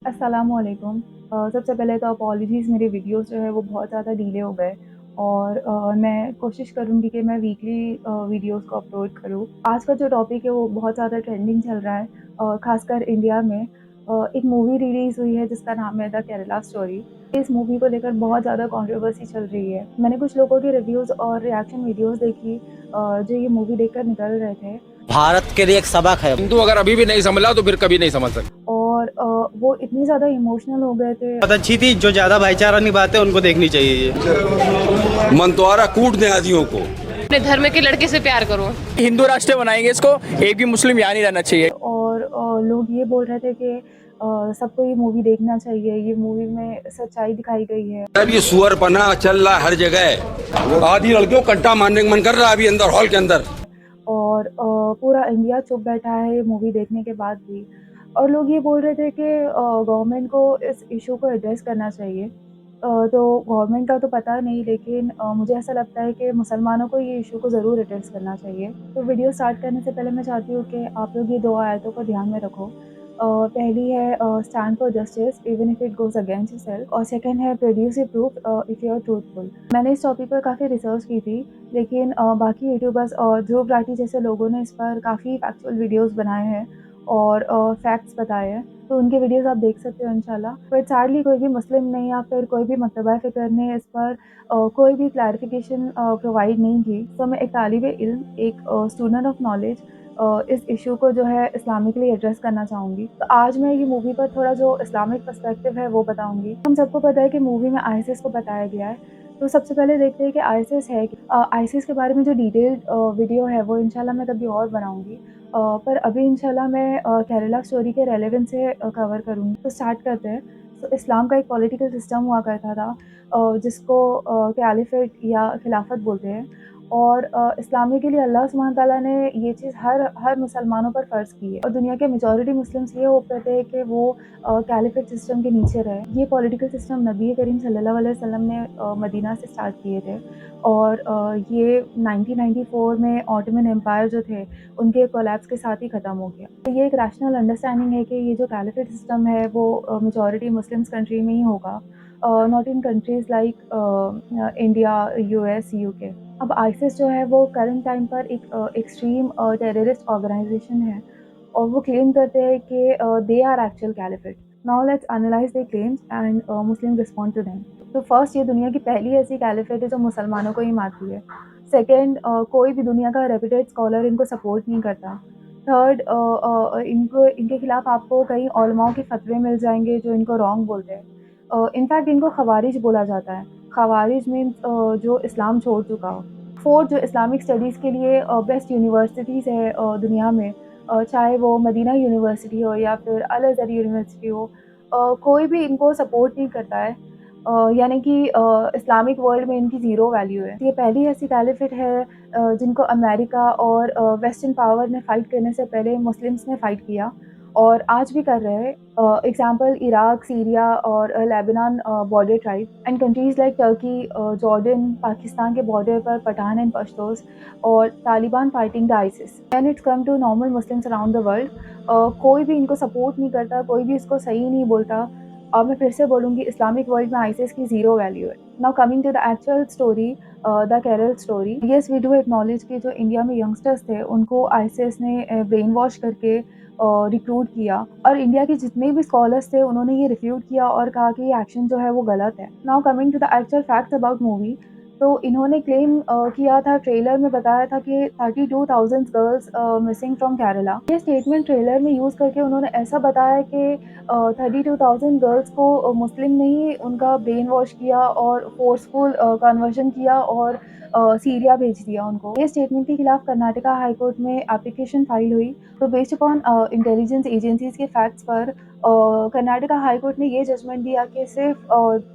अस्सलामुअलैकुम। सबसे पहले तो अपॉलजीज़, मेरे वीडियोज़ जो है वो बहुत ज़्यादा डिले हो गए और मैं कोशिश करूँगी कि मैं वीकली वीडियोज़ को अपलोड करूँ। आज का जो टॉपिक है वो बहुत ज़्यादा ट्रेंडिंग चल रहा है, ख़ासकर इंडिया में। एक मूवी रिलीज़ हुई है जिसका नाम है द केरला स्टोरी। इस मूवी को लेकर बहुत ज़्यादा कंट्रोवर्सी चल रही है। मैंने कुछ लोगों के रिव्यूज़ और रिएक्शन वीडियोज़ देखी, जो ये मूवी देखकर निकल रहे थे। भारत के लिए एक सबक है। हिंदू अगर अभी भी नहीं समझ रहा तो फिर कभी नहीं समझ सकता। और वो इतनी ज़्यादा इमोशनल हो गए थे। बहुत अच्छी थी। जो ज्यादा भाईचारा निभाते हैं उनको देखनी चाहिए ये। मंतवारा कूट दे आदियों को। अपने धर्म के लड़के से प्यार करो। हिंदू राष्ट्र बनाएंगे इसको, एक भी मुस्लिम यहाँ नहीं रहना चाहिए। और लोग ये बोल रहे थे कि सबको ये मूवी देखना चाहिए, ये मूवी में सच्चाई दिखाई गई है। अब ये सुअर पना चल रहा है हर जगह। आधी लड़कियों को कंटा मारने का मन कर रहा है अभी अंदर हॉल के अंदर। और पूरा इंडिया चुप बैठा है ये मूवी देखने के बाद भी। और लोग ये बोल रहे थे कि गवर्नमेंट को इस इशू को एड्रेस करना चाहिए। तो गवर्नमेंट का तो पता नहीं, लेकिन मुझे ऐसा लगता है कि मुसलमानों को ये इशू को ज़रूर एड्रेस करना चाहिए। तो वीडियो स्टार्ट करने से पहले मैं चाहती हूँ कि आप लोग ये 2 आयतों को ध्यान में रखो। पहली है stand for justice even if it goes against yourself, और सेकंड है produce a proof if you are truthful. मैंने इस टॉपिक पर काफ़ी रिसर्च की थी, लेकिन बाकी यूट्यूबर्स और ध्रुव राठी जैसे लोगों ने इस पर काफ़ी फैक्चुअल वीडियोज़ बनाए हैं और फैक्ट्स बताए हैं, तो उनके वीडियोज़ आप देख सकते हो इंशाल्लाह। बट सैडली कोई भी मुस्लिम ने या फिर कोई भी मकतबा फ़िक्र ने इस पर कोई भी क्लैरिफ़िकेशन प्रोवाइड नहीं की। तो मैं एक तालिब-ए-इल्म, एक स्टूडेंट ऑफ नॉलेज, इस इश्यू को जो है इस्लामिकली एड्रेस करना चाहूँगी। तो आज मैं ये मूवी पर थोड़ा जो इस्लामिक पर्सपेक्टिव है वो बताऊँगी। हम सबको पता है कि मूवी में आईसिस को बताया गया है। तो सबसे पहले देखते हैं कि आईसिस है क्या? आईसिस के बारे में जो डिटेल्ड वीडियो है वो इंशाल्लाह मैं कभी और बनाऊँगी। पर अभी इंशाल्लाह मैं केरला स्टोरी के रेलेवेंस से कवर करूँगी। तो स्टार्ट करते हैं। तो इस्लाम का एक पॉलिटिकल सिस्टम हुआ करता था, जिसको कैलिफेट या खिलाफत बोलते हैं। और इस्लामी के लिए अल्लाह सुब्हान तआला ने ये चीज़ हर मुसलमानों पर फ़र्ज़ की है, और दुनिया के मेजॉरिटी मुस्लिम्स ये होप करते हैं कि वो कैलिफेट सिस्टम के नीचे रहे। ये पॉलिटिकल सिस्टम नबी करीम सल्लल्लाहु अलैहि वसल्लम ने मदीना से स्टार्ट किए थे, और ये 1994 में ऑटोमन एम्पायर जो थे उनके कोलैप्स के साथ ही ख़त्म हो गया। तो ये एक रैशनल अंडरस्टैंडिंग है कि ये जो कैलिफेट सिस्टम है वो मेजॉरिटी मुस्लिम्स कंट्री में ही होगा, not in countries like India, US, UK. अब आईसिस जो है वो करंट टाइम पर एक एक्सट्रीम टेररिस्ट ऑर्गेनाइजेशन है, और वो क्लेम करते हैं कि they are actual caliphate. Now let's analyse their claims and Muslim respond to them. तो फर्स्ट, ये दुनिया की पहली ऐसी कैलिफेट है जो मुसलमानों को ही मानती है। सेकंड, कोई भी दुनिया का रेप्यूटेड स्कॉलर इनको सपोर्ट नहीं करता। थर्ड, इनको इनके खिलाफ आपको कई उलमाओं के फतवे मिल जाएंगे जो इनको रॉन्ग बोलते हैं। इनफैक्ट इनको खवारिज बोला जाता है। खवारिज मीन्स जो इस्लाम छोड़ चुका हो। फोर्थ, जो इस्लामिक स्टडीज़ के लिए बेस्ट यूनिवर्सिटीज़ है दुनिया में, चाहे वो मदीना यूनिवर्सिटी हो या फिर अल अज़हर यूनिवर्सिटी हो, कोई भी इनको सपोर्ट नहीं करता है। यानी कि इस्लामिक वर्ल्ड में इनकी ज़ीरो वैल्यू है। ये पहली ऐसी कैलिफेट है जिनको अमेरिका और वेस्टर्न पावर ने फ़ाइट करने से पहले मुस्लिम्स ने फ़ाइट किया, और आज भी कर रहे हैं। एग्ज़ाम्पल इराक, सीरिया और Lebanon border tribe, and countries like Turkey, Jordan, Pakistan के बॉर्डर पर पठान एंड पश्तूस, और Taliban fighting the ISIS. When it's come to normal Muslims around the world, कोई भी इनको सपोर्ट नहीं करता, कोई भी इसको सही नहीं बोलता। और मैं फिर से बोलूँगी, इस्लामिक वर्ल्ड में आईसिस की ज़ीरो वैल्यू है। Now coming to the actual story, the Kerala story. Yes, we do acknowledge कि जो इंडिया में यंगस्टर्स थे उनको आईसिस ने ब्रेन वॉश करके रिक्रूट किया, और इंडिया के जितने भी स्कॉलर्स थे उन्होंने ये रिफ्यूट किया और कहा कि ये एक्शन जो है वो गलत है। Now coming to the actual facts about movie. तो इन्होंने क्लेम किया था, ट्रेलर में बताया था कि 32,000 गर्ल्स मिसिंग फ्रॉम केरला। ये स्टेटमेंट ट्रेलर में यूज़ करके उन्होंने ऐसा बताया कि 32,000 गर्ल्स को मुस्लिम ने ही उनका ब्रेन वॉश किया और फोर्सफुल कन्वर्जन किया और सीरिया भेज दिया उनको। ये स्टेटमेंट के खिलाफ कर्नाटका हाई कोर्ट में एप्लीकेशन फाइल हुई। तो बेस्ड अपॉन इंटेलिजेंस एजेंसीज के फैक्ट्स पर कर्नाटका हाई कोर्ट ने ये जजमेंट दिया कि सिर्फ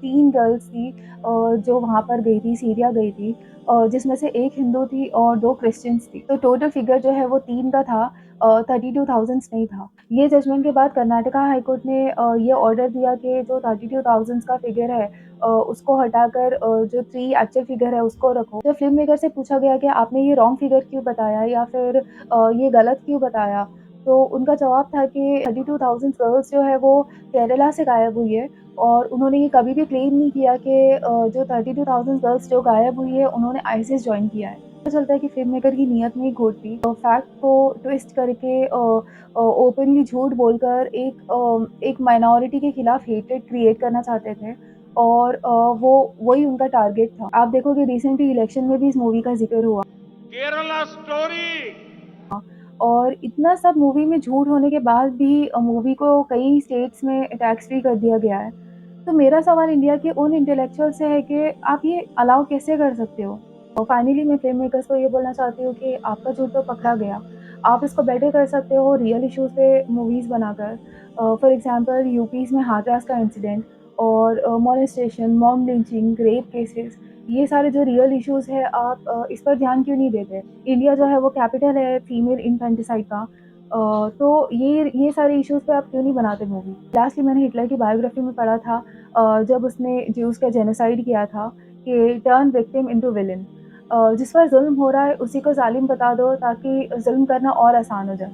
3 गर्ल्स थी जो वहाँ पर गई थी, सीरिया गई थी, जिसमें से 1 हिंदू थी और 2 क्रिश्चियंस थी। तो टोटल फिगर जो है वो 3 का था, 32,000 नहीं था। ये जजमेंट के बाद कर्नाटका हाई कोर्ट ने ये ऑर्डर दिया कि जो 32,000 का फिगर है उसको हटाकर जो 3 एक्चुअल फिगर है उसको रखो। तो फिल्म मेकर से पूछा गया कि आपने ये रॉन्ग फिगर क्यों बताया, या फिर ये गलत क्यों बताया? तो उनका जवाब था कि 32,000 गर्ल्स जो है वो केरला से गायब हुई है और उन्होंने ये कभी भी क्लेम नहीं किया कि जो 32,000 गर्ल्स जो गायब हुई है उन्होंने आईसिस जॉइन किया है। पता चलता है कि फ़िल्म मेकर की नीयत में ही खोट थी। फैक्ट को ट्विस्ट करके ओपनली झूठ बोलकर एक माइनॉरिटी के खिलाफ हेट्रेड क्रिएट करना चाहते थे और वो वही उनका टारगेट था। आप देखोगे रिसेंटली इलेक्शन में भी इस मूवी का ज़िक्र हुआ। केरला स्टोरी। और इतना सब मूवी में झूठ होने के बाद भी मूवी को कई स्टेट्स में टैक्स फ्री कर दिया गया है। तो मेरा सवाल इंडिया के उन इंटेलेक्चुअल से है कि आप ये अलाउ कैसे कर सकते हो? और फाइनली मैं फ़िल्म मेकर्स को ये बोलना चाहती हूँ कि आपका झूठ तो पकड़ा गया। आप इसको बेटर कर सकते हो रियल इश्यूज़ पे मूवीज़ बनाकर। फॉर एग्ज़ाम्पल यूपीज़ में हाथरस का इंसिडेंट और molestation, mob lynching, rape cases, ये सारे जो रियल इश्यूज़ हैं आप इस पर ध्यान क्यों नहीं देते? इंडिया जो है वो कैपिटल है फीमेल इन्फेंटिसाइड का। तो ये सारे इश्यूज़ पे आप क्यों नहीं बनाते मूवी? लास्टली मैंने हिटलर की बायोग्राफी में पढ़ा था जब उसने ज्यूज़ का जेनोसाइड किया था कि टर्न विक्टिम इनटू विलेन। जिस पर ज़ुल्म हो रहा है उसी को ज़ालिम बता दो ताकि ज़ुल्म करना और आसान हो जाए।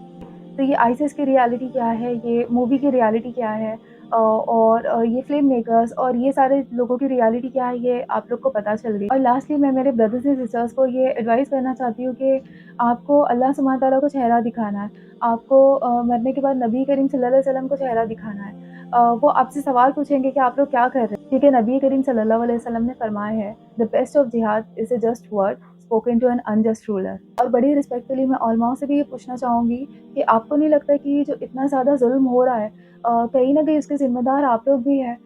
तो ये आइसिस की रियलिटी क्या है, ये मूवी की रियलिटी क्या है और ये फ़िल्म मेकर्स और ये सारे लोगों की रियलिटी क्या है, ये आप लोग को पता चल गई। और लास्टली मैं मेरे ब्रदर्स एंड सिस्टर्स को ये एडवाइस करना चाहती हूँ कि आपको अल्लाह सुब्हान तआला को चेहरा दिखाना है। आपको मरने के बाद नबी करीम सल्लल्लाहु अलैहि वसल्लम को चेहरा दिखाना है। वो आपसे सवाल पूछेंगे कि आप लोग क्या कर रहे हैं? क्योंकि नबी करीम सल्लल्लाहु अलैहि वसल्लम ने फरमाया है, the best of jihad is a just word spoken to an unjust ruler. और बड़ी रिस्पेक्टफुली मैं उलमाओं से भी ये पूछना चाहूँगी कि आपको नहीं लगता कि ये जो इतना ज़्यादा ज़ुल्म हो रहा है कहीं न कहीं उसके ज़िम्मेदार आप लोग भी हैं?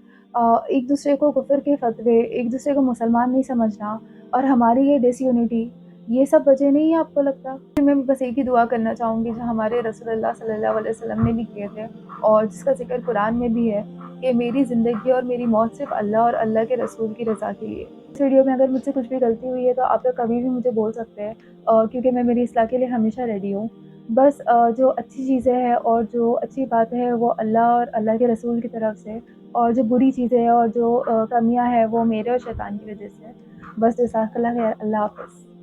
एक दूसरे को कुफ़र के फ़तवे, एक दूसरे को मुसलमान नहीं समझना और हमारी ये डिसयूनिटी, ये सब वजह नहीं है आपको लगता? मैं बस एक ही दुआ करना चाहूँगी जो हमारे रसूलुल्लाह सल्लल्लाहु अलैहि वसल्लम ने भी किए थे और जिसका ज़िक्र कुरान में भी है कि मेरी ज़िंदगी और मेरी मौत सिर्फ़ अल्लाह और अल्लाह के रसूल की रज़ा के लिए। इस वीडियो में अगर मुझसे कुछ भी गलती हुई है तो आप लोग कभी भी मुझे बोल सकते हैं क्योंकि मैं मेरी इस्लाह के लिए हमेशा रेडी हूँ। बस जो अच्छी चीज़ें हैं और जो अच्छी बातें हैं वो अल्लाह और अल्लाह के रसूल की तरफ से और जो बुरी चीज़ें हैं और जो कमियाँ हैं वो मेरे और शैतान की वज़ह से। बस जज़ाकल्लाह खैर, अल्लाह हाफ़िज़।